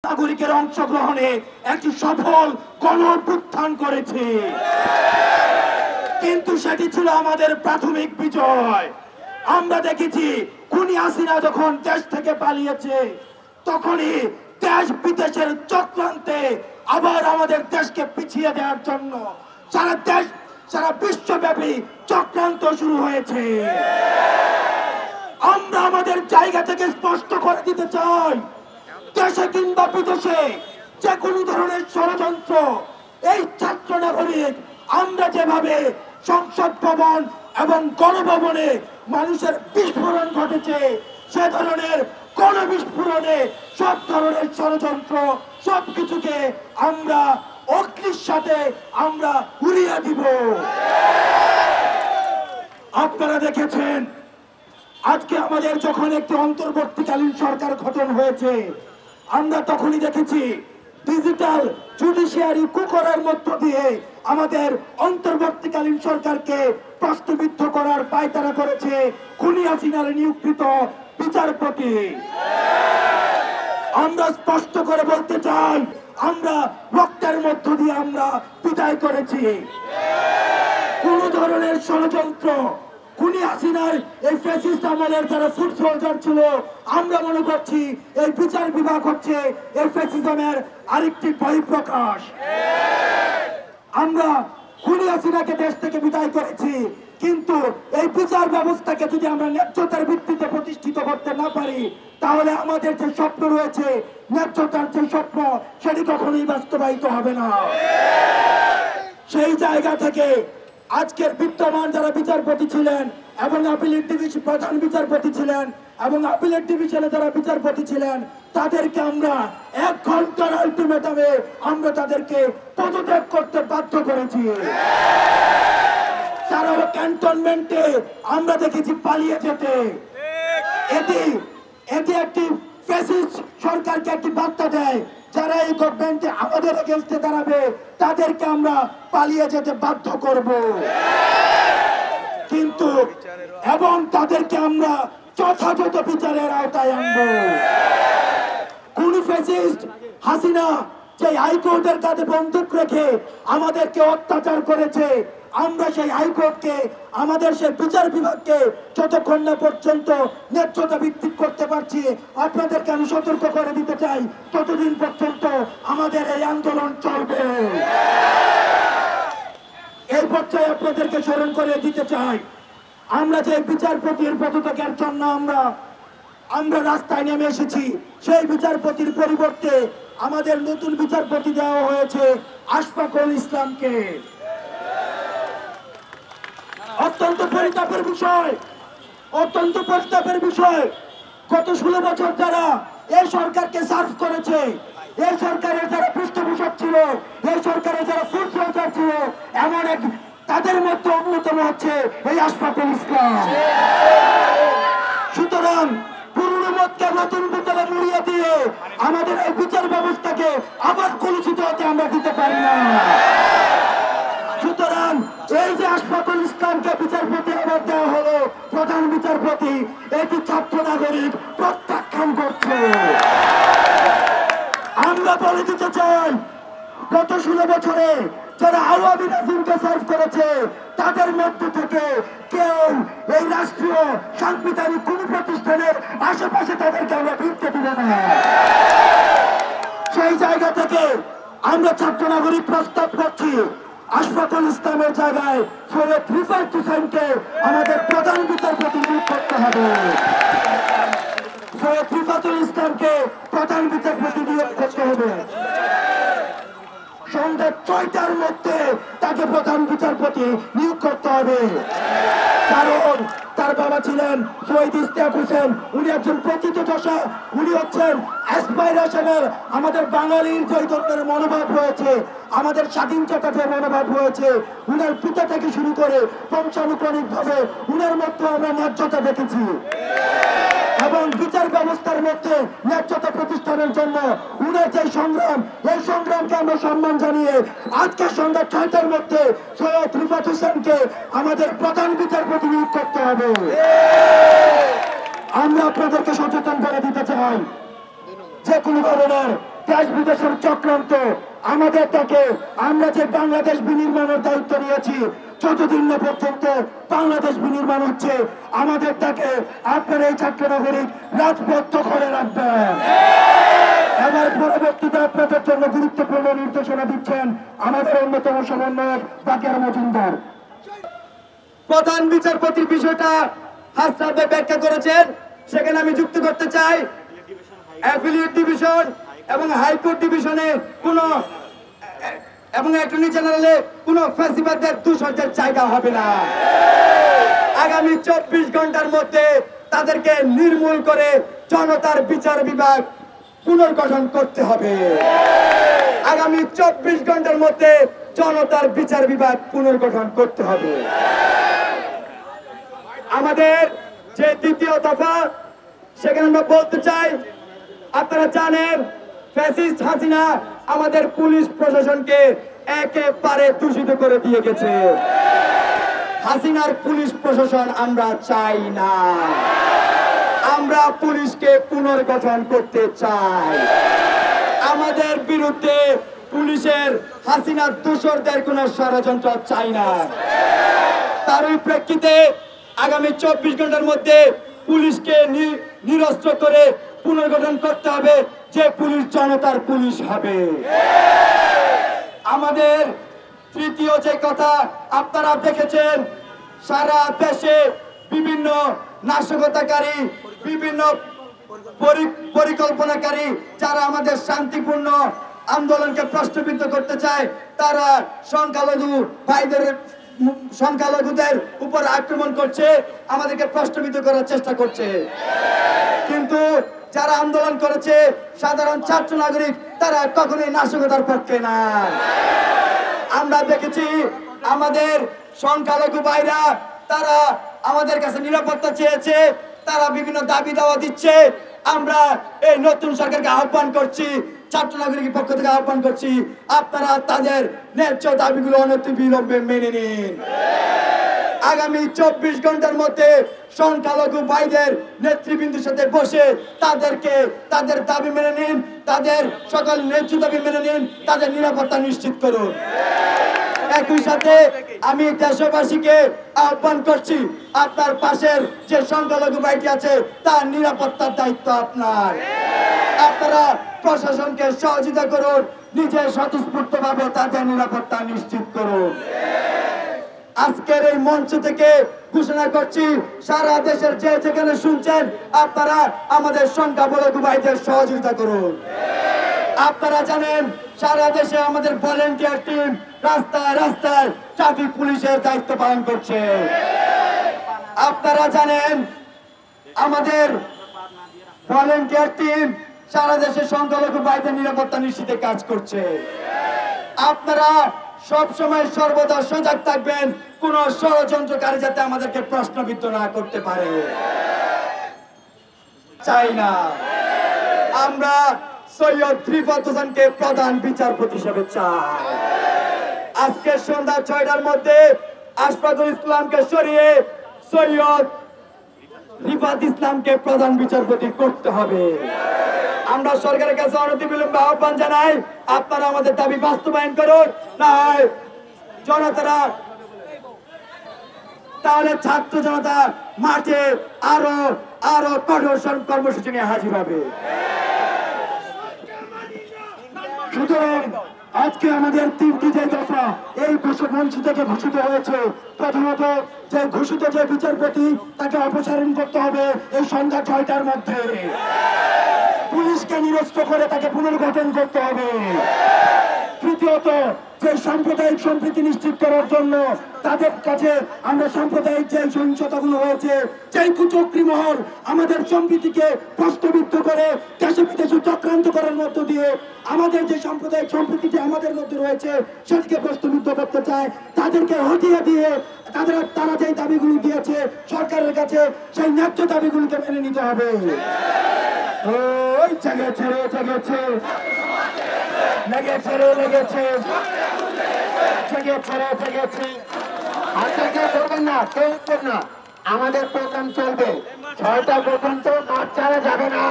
নাগরিকের অংশগ্রহণে একটি সফল গণঅভ্যুত্থান করেছে, কিন্তু সেটি ছিল আমাদের প্রাথমিক বিজয়। আমরা দেখেছি খুনি হাসিনা যখন দেশ থেকে পালিয়েছে তখনই দেশ বিদেশের চক্রান্তে আবার আমাদের দেশকে পিছিয়ে দেওয়ার জন্য সারা বিশ্বব্যাপী চক্রান্ত শুরু হয়েছে। আমরা আমাদের জায়গা থেকে স্পষ্ট করে দিতে চাই, দেশে কিংবা বিদেশে যে কোনো ধরনের ষড়যন্ত্র, এই ছাত্র নাগরিক আমরা যেভাবে সংসদ ভবন এবং গণভবনে মানুষের বিস্ফোরণ ঘটেছে, সে ধরনের গণবিস্ফোরণে সব ধরনের ষড়যন্ত্র সবকিছুকে আমরা অগ্নির সাথে আমরা উড়িয়ে দিব। আপনারা দেখেছেন আজকে আমাদের যখন একটি অন্তর্বর্তীকালীন সরকার গঠন হয়েছে, আমরা তখনই দেখেছি ডিজিটাল জুডিশিয়ারি কু করার মধ্য দিয়ে আমাদের অন্তর্বর্তীকালীন সরকারকে প্রশ্নবিদ্ধ করার পায়তারা করেছে খুনি হাসিনার নিয়োগকৃত বিচারপতি। আমরা স্পষ্ট করে বলতে চাই, আমরা রক্তের মধ্য দিয়ে আমরা বিদায় করেছি। কোন ধরনের ষড়যন্ত্র, খুনি হাসিনার এই ফ্যাসিস্ট আমলের যারা ফুট সোলজার ছিল, আমরা মনে করছি এই বিচার বিভাগ হচ্ছে এই ফ্যাসিজমের আরেকটি বহিঃপ্রকাশ। আমরা খুনি হাসিনাকে দেশ থেকে বিদায় করেছি, কিন্তু এই বিচার ব্যবস্থাকে যদি আমরা ন্যায্যতার ভিত্তিতে প্রতিষ্ঠিত করতে না পারি, তাহলে আমাদের যে স্বপ্ন রয়েছে, ন্যায্যতার যে স্বপ্ন, সেটি কখনোই বাস্তবায়িত হবে না। সেই জায়গা থেকে আজকের বিদ্যমান যারা বিচারপতি ছিলেন এবং আপিলেট ডিভিশন প্রধান বিচারপতি ছিলেন এবং আপিলেট ডিভিশনে যারা বিচারপতি ছিলেন, তাদেরকে আমরা 1 ঘন্টার আলটিমেটামে আমরা তাদেরকে পদত্যাগ করতে বাধ্য করেছি। সারা ক্যান্টনমেন্টে আমরা দেখেছি পালিয়ে যেতে। এটি একটি ফ্যাসিস্ট সরকারকে একটি বার্তা দেয়, যারা এই গভর্নমেন্টে আমাদের এগেইনস্টে দাঁড়াবে তাদেরকে আমরা পালিয়ে যেতে বাধ্য করব, কিন্তু এবং তাদেরকে আমরা যথাযথ বিচারের আওতায় আনবো। কোন ফ্যাসিস্ট হাসিনা যে হাইকোর্টের কাছে বন্দুক রেখে আমাদেরকে অত্যাচার করেছে, আমরা সেই হাইকোর্টকে, আমাদের সেই বিচার বিভাগকে যতক্ষণ না পর্যন্ত ন্যায্যতা ভিত্তিক করতে পারছি, আপনাদেরকে আমি সতর্ক করে দিতে চাই, ততদিন পর্যন্ত আমাদের এই আন্দোলন চলবে। এই পর্যায়ে আপনাদেরকে স্মরণ করে দিতে চাই, আমরা যে বিচারপতির পদত্যাগের জন্য আমরা রাস্তায় নেমে এসেছি, সেই বিচারপতির পরিবর্তে আমাদের নতুন বিচারপতি দেওয়া হয়েছে আশফাকুল ইসলামকে। অত্যন্ত পরিতাপের বিষয়, গত 16 বছর যারা এই সরকারকে সার্ভ করেছে, এই সরকারের যারা পৃষ্ঠপোষক ছিল, এই সরকারের যারা ফুড সোলজার ছিল, এমন এক তাদের মধ্যে অন্যতম হচ্ছে এই আশফাকুল ইসলাম। সুতরাং পুরনো মতকে নতুন বোতলে মুড়িয়ে দিয়ে আমাদের এই বিচার ব্যবস্থাকে আবার কলুষিত হতে আমরা দিতে পারি না। সুতরাং এই যে আশফাকুল ইসলামকে বিচারপতি আবার দেওয়া হলো প্রধান বিচারপতি, এটি ছাত্র নাগরিক প্রত্যাখ্যান করছে। আমরা বলে দিতে চাই, গত 16 বছরে যারা আওয়ামী নাজিমকে সার্ভ করেছে, তাদের মধ্য থেকে কেউ এই রাষ্ট্রীয় সাংবিধানিক কোন প্রতিষ্ঠানের আশেপাশে তাদেরকে আমরা ভিড়তে দিব না। সেই জায়গা থেকে আমরা ছাত্র নাগরিক প্রস্তাব করছি, আশফাকুল ইসলামের জায়গায় সৈয়দ রিফাত হোসেনকে আমাদের প্রধান বিচারপতি নিয়োগ করতে হবে। সৈয়দ রিফাতুল ইসলামকে প্রধান বিচারপতি নিয়োগ করতে হবে। সন্ধ্যা 6টার মধ্যে তাকে প্রধান বিচারপতি নিয়োগ করতে হবে। কারণ তার বাবা ছিলেন শহীদ ইশতিয়াক হোসেন, উনি একজন প্রথিতযশা, উনি হচ্ছেন অ্যাসপাইরেশনের, আমাদের বাঙালির যে ধরনের মনোভাব রয়েছে, আমাদের স্বাধীনতা যে মনোভাব রয়েছে, উনার পিতা থেকে শুরু করে বংশানুক্রমিক ভাবে উনার মধ্যে আমরা ন্যায্যতা দেখেছি এবং বিচার ব্যবস্থার মধ্যে ন্যায্যতা প্রতিষ্ঠানের জন্য উনার যে সংগ্রাম, এই সংগ্রামকে আমরা সম্মান জানিয়ে আজকে সন্ধ্যা 6টার মধ্যে সৈয়দ রিফাত হোসেনকে আমাদের প্রধান বিচারপতি নিয়োগ করতে হবে। আমরা আপনাদেরকে সচেতন করে দিতে চাই, যে কোনো ধরনের দেশ বিদেশের চক্রান্ত আমাদের তাকে আমরা যে বাংলাদেশ বিনির্মাণের দায়িত্ব নিয়েছি যতদিন না পর্যন্ত বাংলাদেশ বিনির্মাণ হচ্ছে আমাদের তাকে আপনার এই ছাত্রনগরী রাজপথ দখলে রাখবেন। এবার পরবর্তীতে আপনাদের জন্য গুরুত্বপূর্ণ নির্দেশনা দিচ্ছেন আমাদের অন্যতম সমন্বয়ক বাকের মজুমদার। প্রধান বিচারপতির বিষয়টা হাসনাত ভাই ব্যাখ্যা করেছেন, সেখানে আমি যুক্ত করতে চাই অ্যাফিলিয়েট ডিভিশন এবং হাইকোর্ট ডিভিশনে কোনো এবং অ্যাটর্নি জেনারেলে কোনো ফ্যাসিবাদের দূষণের জায়গা হবে না। আগামী 24 ঘন্টার মধ্যে তাদেরকে নির্মূল করে জনতার বিচার বিভাগ পুনর্গঠন করতে হবে। আগামী 24 ঘন্টার মধ্যে জনতার বিচার বিভাগ পুনর্গঠন করতে হবে। আমাদের যে দ্বিতীয় দফা, সেখানে আমরা বলতে চাই, আপনারা জানেন ফ্যাসিস্ট হাসিনা আমাদের পুলিশ প্রশাসনকে একেবারে দূষিত করে দিয়ে গেছে। হাসিনার পুলিশ প্রশাসন আমরা চাই না, আমরা পুলিশকে পুনর্গঠন করতে চাই। আমাদের বিরুদ্ধে পুলিশের হাসিনার দোসরদের কোনো ষড়যন্ত্র চাই না। তারই প্রেক্ষিতে আগামী 24 ঘন্টার মধ্যে পুলিশকে নিরস্ত্র করে পুনর্গঠন করতে হবে, যে পুলিশ জনতার পুলিশ হবে। আমাদের তৃতীয় যে কথা, আপনারা দেখেছেন সারা দেশে বিভিন্ন নাশকতাকারী, বিভিন্ন পরিকল্পনাকারী যারা আমাদের শান্তিপূর্ণ আন্দোলনকে প্রশ্নবিদ্ধ করতে চায়, তারা সংখ্যালঘুদের উপর আক্রমণ করছে, আমাদেরকে প্রশ্নবিদ্ধ করার চেষ্টা করছে। কিন্তু যারা আন্দোলন করেছে সাধারণ ছাত্র নাগরিক, তারা কখনোই নাশকতার পক্ষে না। আমরা দেখেছি আমাদের সংখ্যালঘু ভাইরা, তারা আমাদের কাছে নিরাপত্তা চেয়েছে, তারা বিভিন্ন দাবি দাওয়া দিচ্ছে। আমরা এই নতুন সরকারকে আহ্বান করছি, ছাত্র নাগরিকের পক্ষ থেকে আহ্বান করছি, আপনারা তাদের ন্যায্য দাবিগুলো অনতিবিলম্বে মেনে নিন। আগামী 24 ঘন্টার মধ্যে সংখ্যালঘু ভাইদের নেতৃবৃন্দের সাথে বসে তাদেরকে তাদের দাবি মেনে নিন, তাদের সকল ন্যায্য দাবি মেনে নিন, তাদের নিরাপত্তা নিশ্চিত করুন। একই সাথে আমি দেশবাসীকে আহ্বান করছি, আপনার পাশের যে সংখ্যালঘু ভাইটি আছে তার নিরাপত্তার দায়িত্ব আপনার। আপনারা প্রশাসনকে সহযোগিতা করুন, নিজে স্বতঃস্ফূর্তভাবে তাদের নিরাপত্তা নিশ্চিত করুন। আজকের এই মঞ্চ থেকে ঘোষণা করছি, সারা দেশের যে যেখানে শুনছেন, আপনারা আমাদের সংখ্যালঘু ভাইদের সহযোগিতা করুন। আপনারা জানেন সারা দেশে আমাদের ভলেন্টিয়ার টিম রাস্তায় রাস্তায় ট্রাফিক পুলিশের দায়িত্ব পালন করছে। আপনারা জানেন আমাদের ভলেন্টিয়ার টিম সারা দেশে সংখ্যালঘু ভাইদের নিরাপত্তা নিশ্চিতে কাজ করছে। আপনারা সব সময় সর্বদা সজাগ থাকবেন, কোন ষড়যন্ত্রকারী যাতে আমাদেরকে প্রশ্নবিদ্ধ না করতে পারে। চাই না। আমরা সৈয়দ রিফাত হোসেনকে প্রধান বিচারপতি হিসেবে চাই। আজকে সন্ধ্যা 6টার মধ্যে আশফাকুল ইসলামকে সরিয়ে সৈয়দ রিফাত ইসলামকে প্রধান বিচারপতি করতে হবে। আমরা সরকারের কাছে অনতিবিলম্বে আহ্বান জানাই, আপনারা আমাদের দাবি বাস্তবায়ন করুন, না হয় জনতারা, তাহলে ছাত্র জনতা মাঠে আরো আরো কঠোর কর্মসূচি নিয়ে হাজির হবে। সুতরাং আজকে আমাদের 3টি যে দফা এই মঞ্চ থেকে ঘোষিত হয়েছে, প্রথমত যে ঘোষিত যে বিচারপতি তাকে অপসারণ করতে হবে এই সন্ধ্যা 6টার মধ্যে। পুলিশকে নিরস্ত্র করে তাকে পুনর্গঠন করতে হবে। তৃতীয়ত যে সাম্প্রদায়িক সম্প্রীতি নিশ্চিত করার জন্য তাদের কাছে আমরা সাম্প্রদায়িক যে সহিংসতাগুলো হয়েছে, যেই কুচক্রী মহল আমাদের সম্প্রীতিকে প্রশ্নবিদ্ধ করে দেশে বিদেশে চক্রান্ত করার মধ্য দিয়ে আমাদের যে সাম্প্রদায়িক সম্প্রীতি যে আমাদের মধ্যে রয়েছে সেটিকে প্রশ্নবিদ্ধ করতে চায়, তাদেরকে হটিয়ে দিয়ে তারা যেই দাবিগুলি দিয়েছে সরকারের কাছে, সেই ন্যায্য দাবিগুলিকে মেনে নিতে হবে। ওই জেগেছে রে জেগেছে, লেগেছে রে লেগেছে, জেগেছে রে জেগেছে। আপনাকে বলবেন না, কেউ না, আমাদের প্রোগ্রাম চলবে 6টা পর্যন্ত, মাঠ ছাড়া যাবে না।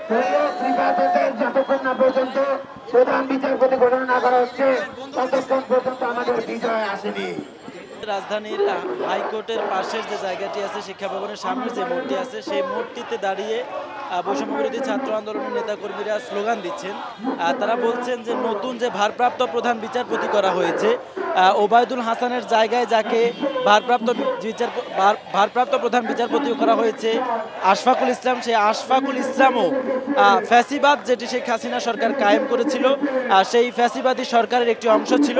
সৈয়দ রিফাত হোসেন যতক্ষণ না পর্যন্ত প্রধান বিচারপতি ঘোষণা না করা হচ্ছে ততক্ষণ পর্যন্ত আমাদের বিজয় আসেনি। রাজধানীর হাইকোর্টের পাশের যে জায়গাটি আছে, শিক্ষা ভবনের সামনে যে মোড়টি আছে, সেই মোড়টিতে দাঁড়িয়ে বৈষম্য বিরোধী ছাত্র আন্দোলনের নেতাকর্মীরা স্লোগান দিচ্ছেন। তারা বলছেন যে নতুন যে ভারপ্রাপ্ত প্রধান বিচারপতি করা হয়েছে, ওবায়দুল হাসানের জায়গায় যাকে ভারপ্রাপ্ত প্রধান বিচারপতি করা হয়েছে আশফাকুল ইসলাম, সেই আশফাকুল ইসলামও ফ্যাসিবাদ যেটি শেখ হাসিনা সরকার কায়েম করেছিল সেই ফ্যাসিবাদী সরকারের একটি অংশ ছিল।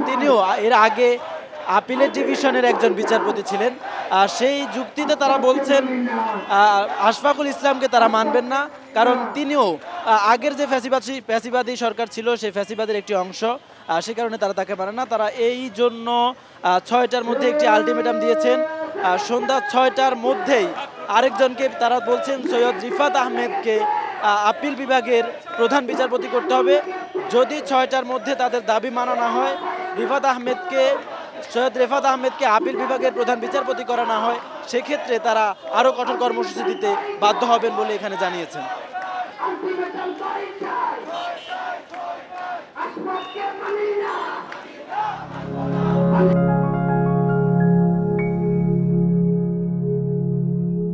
তিনিও এর আগে আপিলের ডিভিশনের একজন বিচারপতি ছিলেন। সেই যুক্তিতে তারা বলছেন আশফাকুল ইসলামকে তারা মানবেন না, কারণ তিনিও আগের যে ফ্যাসিবাদী সরকার ছিল সেই ফ্যাসিবাদের একটি অংশ, সে কারণে তারা তাকে মানেন না। তারা এই জন্য 6টার মধ্যে একটি আলটিমেটাম দিয়েছেন। সন্ধ্যা 6টার মধ্যেই আরেকজনকে তারা বলছেন সৈয়দ রিফাত আহমেদকে আপিল বিভাগের প্রধান বিচারপতি করতে হবে। যদি 6টার মধ্যে তাদের দাবি মানা না হয়, সৈয়দ রেফাত আহমেদকে আপিল বিভাগের প্রধান বিচারপতি করা না হয়, সেক্ষেত্রে তারা আরও কঠোর কর্মসূচি দিতে বাধ্য হবেন বলে এখানে জানিয়েছেন।